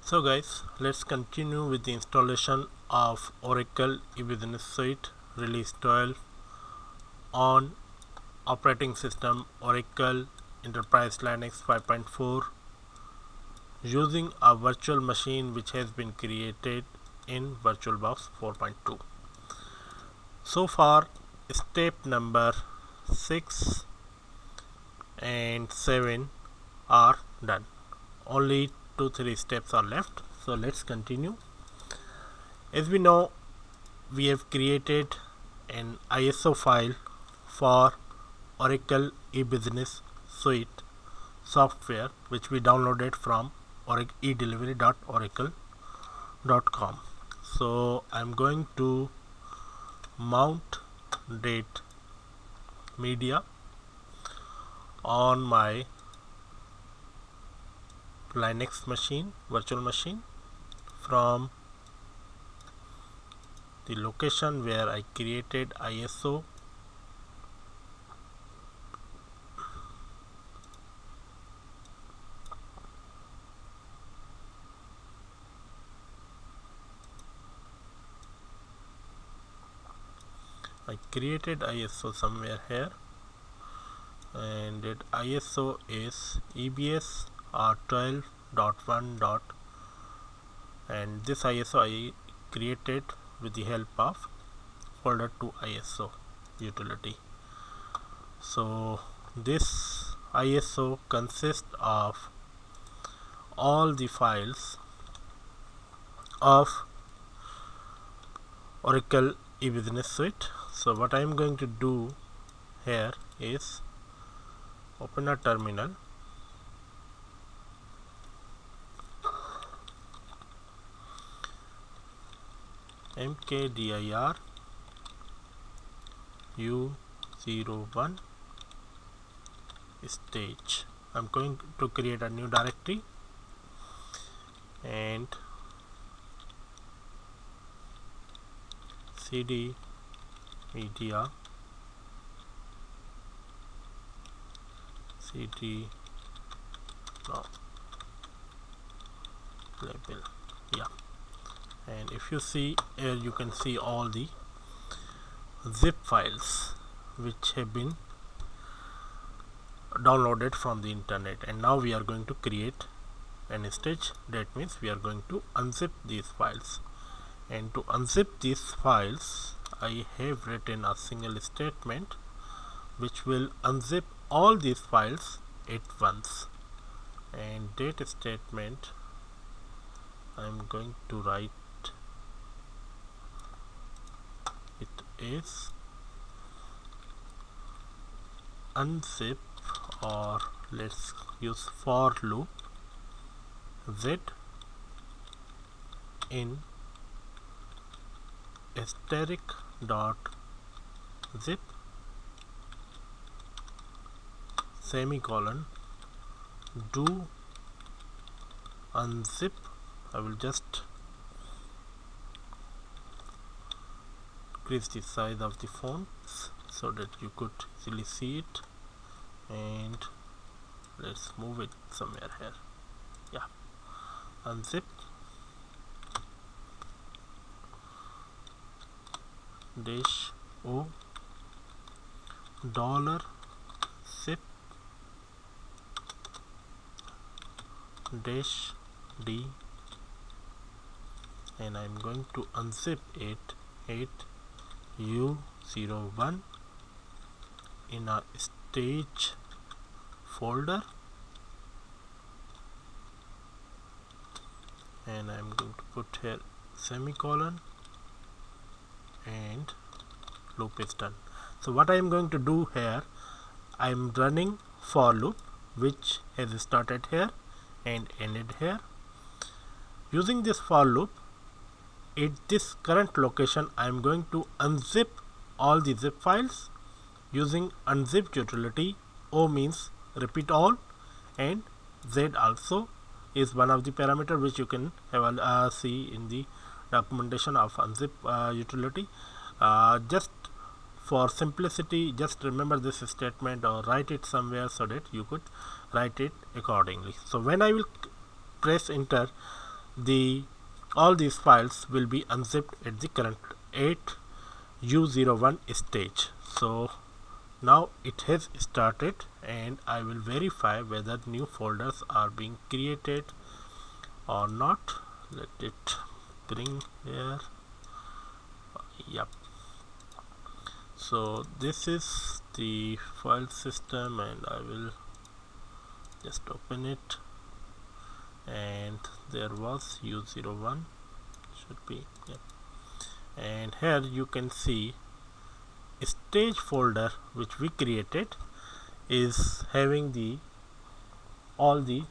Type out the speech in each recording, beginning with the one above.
So guys, let's continue with the installation of Oracle eBusiness Suite release 12 on operating system Oracle Enterprise Linux 5.4 using a virtual machine which has been created in VirtualBox 4.2. So far, step number 6 and 7 are done. Only 2-3 steps are left. So let's continue. As we know, we have created an ISO file for Oracle eBusiness Suite software, which we downloaded from edelivery.oracle.com. So I'm going to mount date media on my Linux machine, virtual machine, from the location where I created ISO. I created ISO somewhere here, and that ISO is EBS R12.1. and this ISO I created with the help of folder to ISO utility. So this ISO consists of all the files of Oracle eBusiness Suite. So what I am going to do here is open a terminal, mkdir u01 stage. I'm going to create a new directory and cd media cd no, label, yeah. And if you see here, you can see all the zip files which have been downloaded from the internet. And now we are going to create an stage. That means we are going to unzip these files, and to unzip these files I have written a single statement which will unzip all these files at once. And that statement I am going to write it is unzip, or let's use for loop z in asterisk dot zip semicolon do unzip. I will just increase the size of the fonts so that you could easily see it, and let's move it somewhere here. Yeah, unzip dash o dollar zip dash d, and I'm going to unzip it at u01 in a stage folder, and I'm going to put here semicolon, and loop is done. So what I am going to do here, I am running for loop which has started here and ended here. Using this for loop, at this current location I am going to unzip all the zip files using unzip utility. O means repeat all, and Z also is one of the parameter which you can have see in the documentation of unzip utility. Just for simplicity, just remember this statement or write it somewhere so that you could write it accordingly. So when I will press enter, the all these files will be unzipped at the current 8U01 stage. So now it has started, and I will verify whether new folders are being created or not. Let it bring here. Yep. So this is the file system, and I will just open it, and there was U01, should be, yep. And here you can see stage folder which we created is having all the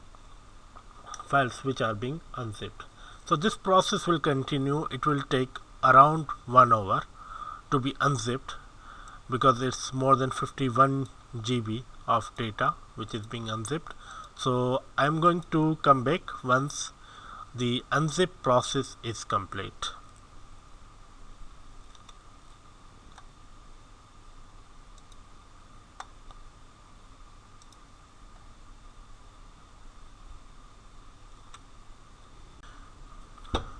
files which are being unzipped. So this process will continue. It will take around 1 hour to be unzipped, because it's more than 51 GB of data which is being unzipped. So I'm going to come back once the unzip process is complete.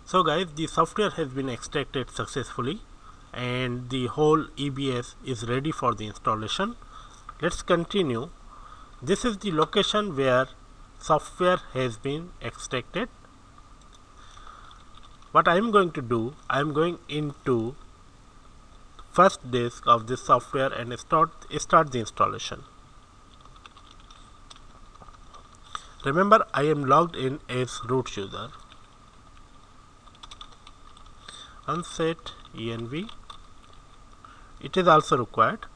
So guys, the software has been extracted successfully, and the whole EBS is ready for the installation. Let's continue. This is the location where software has been extracted. What I am going to do, I am going into first disk of this software and start the installation. Remember, I am logged in as root user. Unset env, it is also required.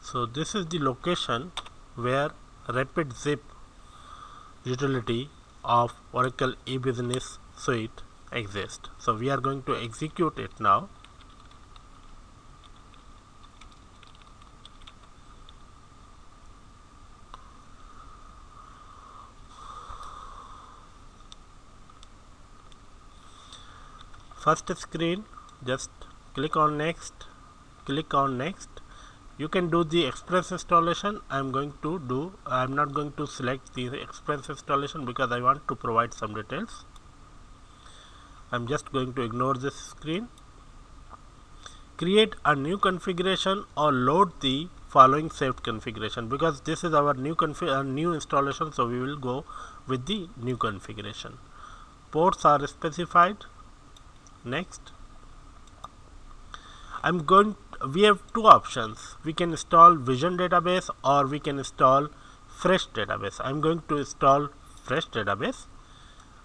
So this is the location where Rapid Zip utility of Oracle E-Business Suite exists. So we are going to execute it now. First screen, just click on next, click on next. You can do the Express installation. I'm not going to select the Express installation because I want to provide some details. I'm just going to ignore this screen. Create a new configuration or load the following saved configuration, because this is our new installation, so we will go with the new configuration. Ports are specified. Next. We have two options. We can install Vision database or we can install Fresh database. I'm going to install Fresh database.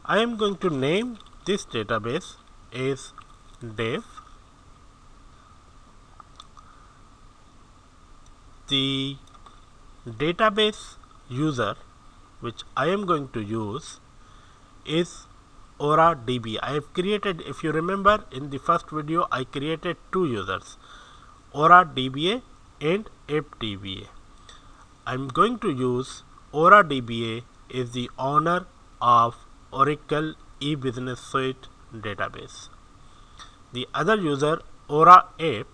I am going to name this database as dev. The database user which I am going to use is OraDBA. I have created, if you remember in the first video, I created two users, OraDBA and AppDBA. I'm going to use OraDBA as the owner of Oracle E-Business Suite database. The other user, OraApp,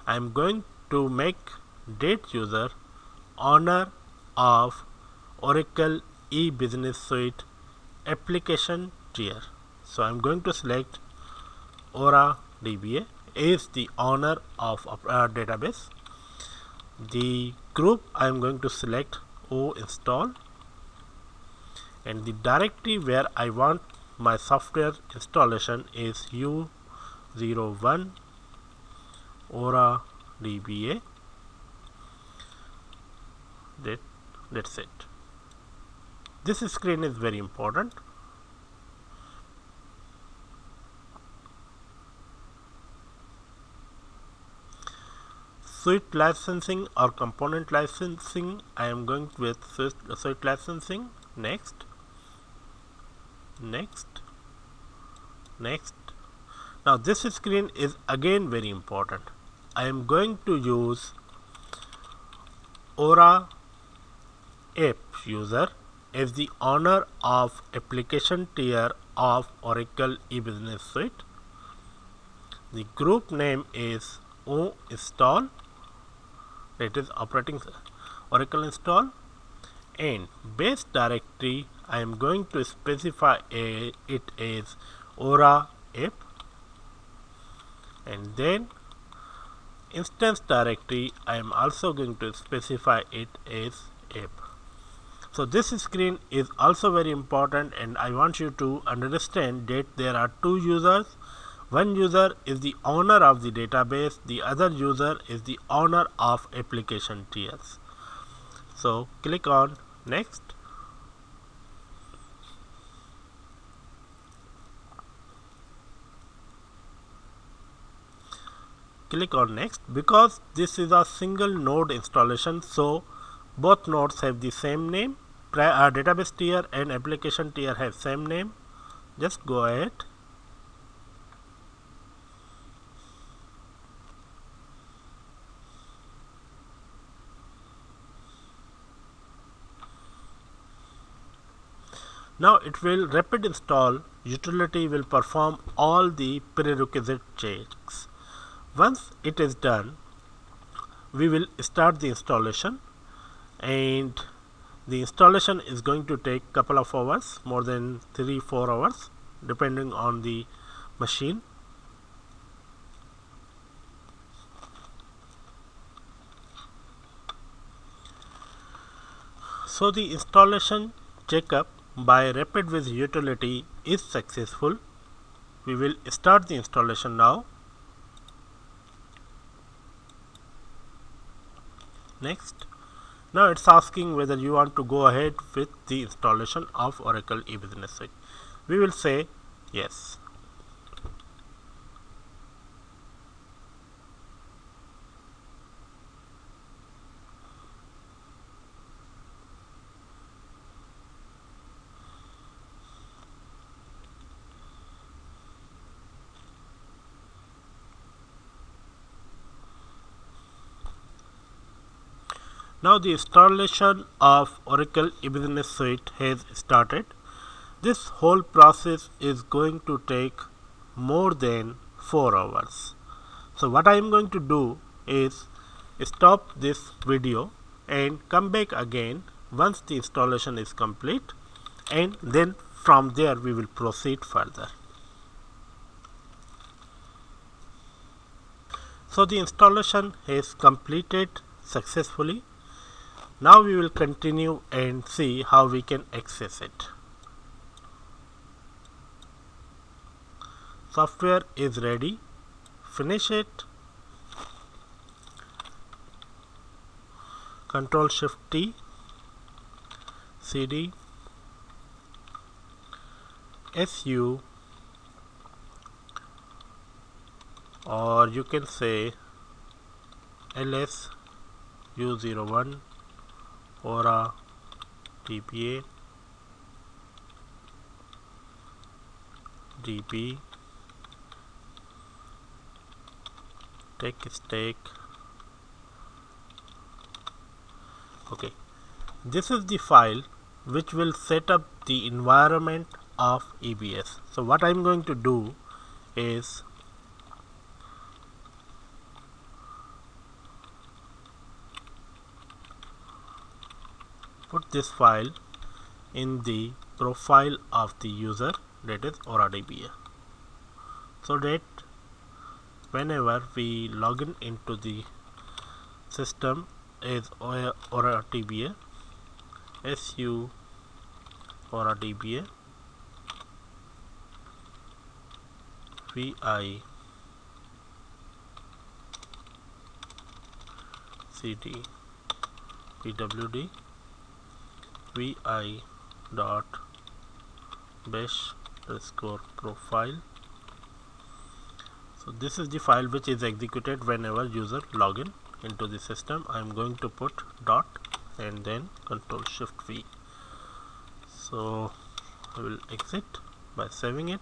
I'm going to make that user owner of Oracle E-Business Suite application tier. So I'm going to select OraDBA is the owner of database. The group I am going to select O install, and the directory where I want my software installation is U01 OraDBA. That's it. This screen is very important. Suite licensing or component licensing, I am going with suite licensing. Next. Now this screen is again very important. I am going to use OraApp user is the owner of application tier of Oracle eBusiness Suite. The group name is install, that is operating Oracle install, and base directory I am going to specify it as Aura app, and then instance directory I am also going to specify it as app. So this screen is also very important, and I want you to understand that there are two users. One user is the owner of the database, the other user is the owner of application tiers. So click on next. Click on next. Because this is a single node installation, so both nodes have the same name. Database tier and application tier have same name. Just go ahead. Now it will rapid install utility will perform all the prerequisite checks. Once it is done, we will start the installation, and the installation is going to take couple of hours, more than 3-4 hours depending on the machine. So the installation checkup by RapidWiz utility is successful. We will start the installation now. Next. Now it's asking whether you want to go ahead with the installation of Oracle eBusiness Suite. We will say yes. Now the installation of Oracle eBusiness Suite has started. This whole process is going to take more than 4 hours. So what I am going to do is stop this video and come back again once the installation is complete, and then from there we will proceed further. So the installation has completed successfully. Now we will continue and see how we can access it. Software is ready. Finish it. Control Shift T, CD, SU, or you can say LS U01 Aura DBA DB Tech Stack. Okay, this is the file which will set up the environment of EBS. So what I am going to do is put this file in the profile of the user, that is Aura DBA, so that whenever we log in into the system as Aura DBA, SU Aura DBA, VI CD PWD VI dot bash underscore profile. So this is the file which is executed whenever user login into the system. I am going to put dot and then Control Shift V. So I will exit by saving it.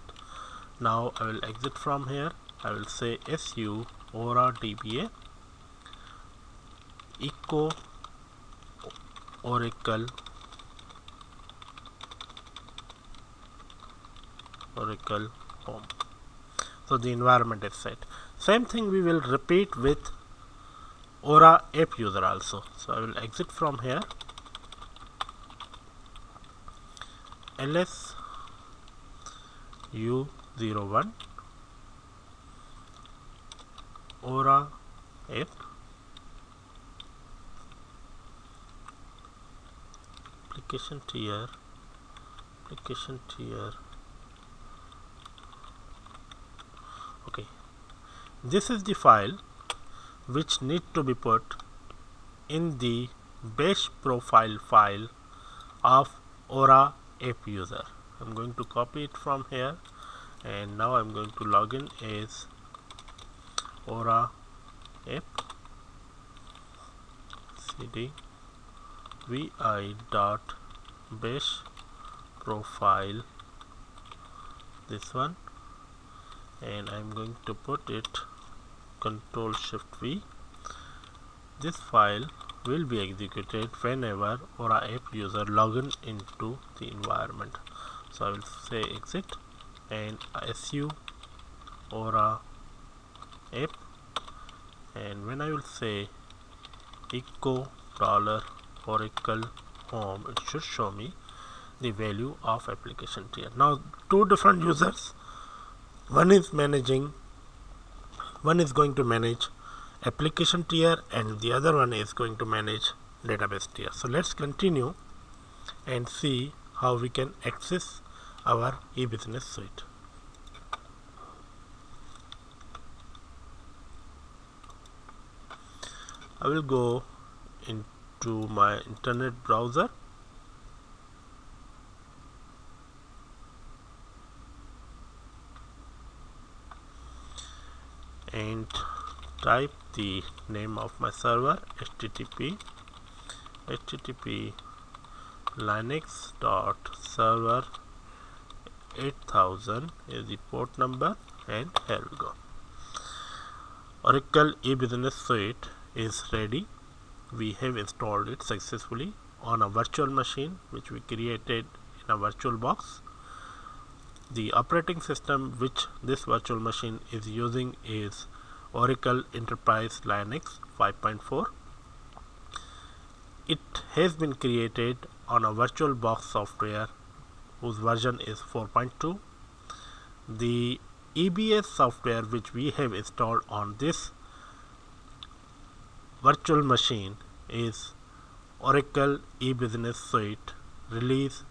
Now I will exit from here. I will say SU Aura DBA echo Oracle Oracle home. So the environment is set. Same thing we will repeat with Aura app user also. So I will exit from here. ls u01 Aura app application tier okay, this is the file which need to be put in the bash profile file of Aura app user. I'm going to copy it from here, and now I'm going to log in as Aura app cd vi dot bash profile, this one, and I'm going to put it Control Shift V. This file will be executed whenever Aura app user login into the environment. So I will say exit and su Aura app, and when I will say echo $Oracle home, it should show me the value of application tier. Now two different users, one is going to manage application tier and the other one is going to manage database tier. So let's continue and see how we can access our e-business suite. I will go into my internet browser and type the name of my server, http linux.server 8000 is the port number, and here we go. Oracle e-business suite is ready. We have installed it successfully on a virtual machine which we created in a virtual box. The operating system which this virtual machine is using is Oracle Enterprise Linux 5.4. It has been created on a virtual box software whose version is 4.2. The EBS software which we have installed on this virtual machine is Oracle e-business suite release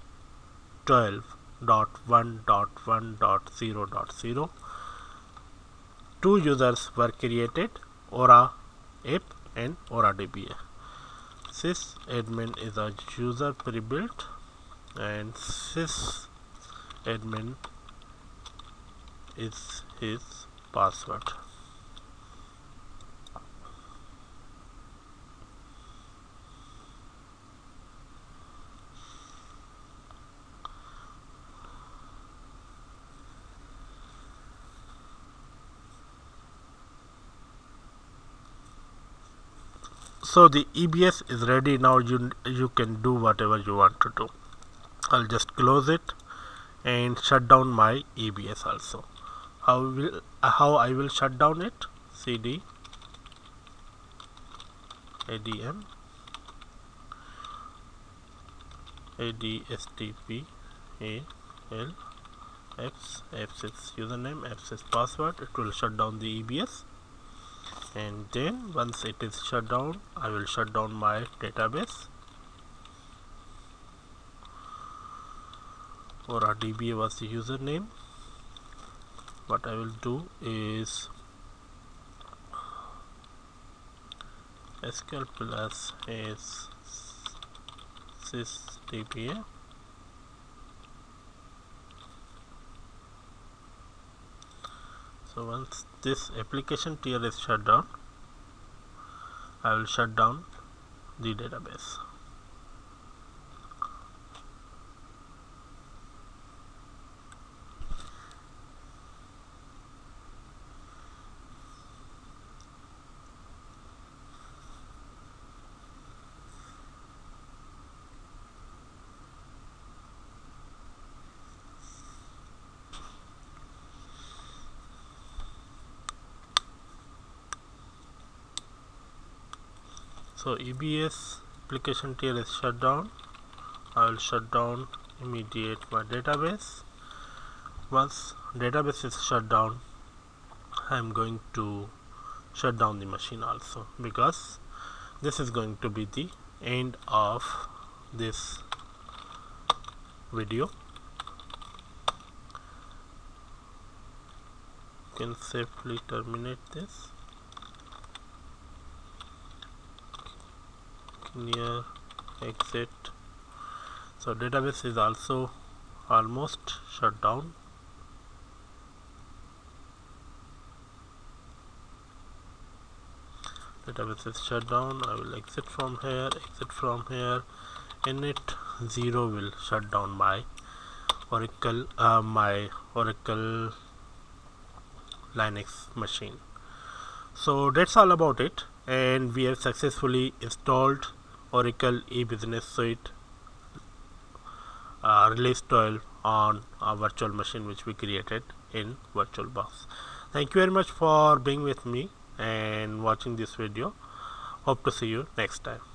12.1.1.0.0. Two users were created, Aura app and Aura DBA. Sysadmin is a user pre-built and sysadmin is his password. So the EBS is ready. Now you can do whatever you want to do. I'll just close it and shut down my EBS also. How I will shut down it? CD adm adstp al apps is username, apps is password. It will shut down the EBS, and then once it is shut down, I will shut down my database. Aura DBA was the username. What I will do is SQL plus is sysdba. So once this application tier is shut down, I will shut down the database. So EBS application tier is shut down. I will shut down immediate my database. Once database is shut down, I am going to shut down the machine also, because this is going to be the end of this video. You can safely terminate this. Clear, exit. So database is also almost shut down. Database is shut down. I will exit from here, init 0 will shut down my Oracle Linux machine. So that's all about it, and we have successfully installed Oracle e-Business Suite release 12 on a virtual machine which we created in VirtualBox. Thank you very much for being with me and watching this video. Hope to see you next time.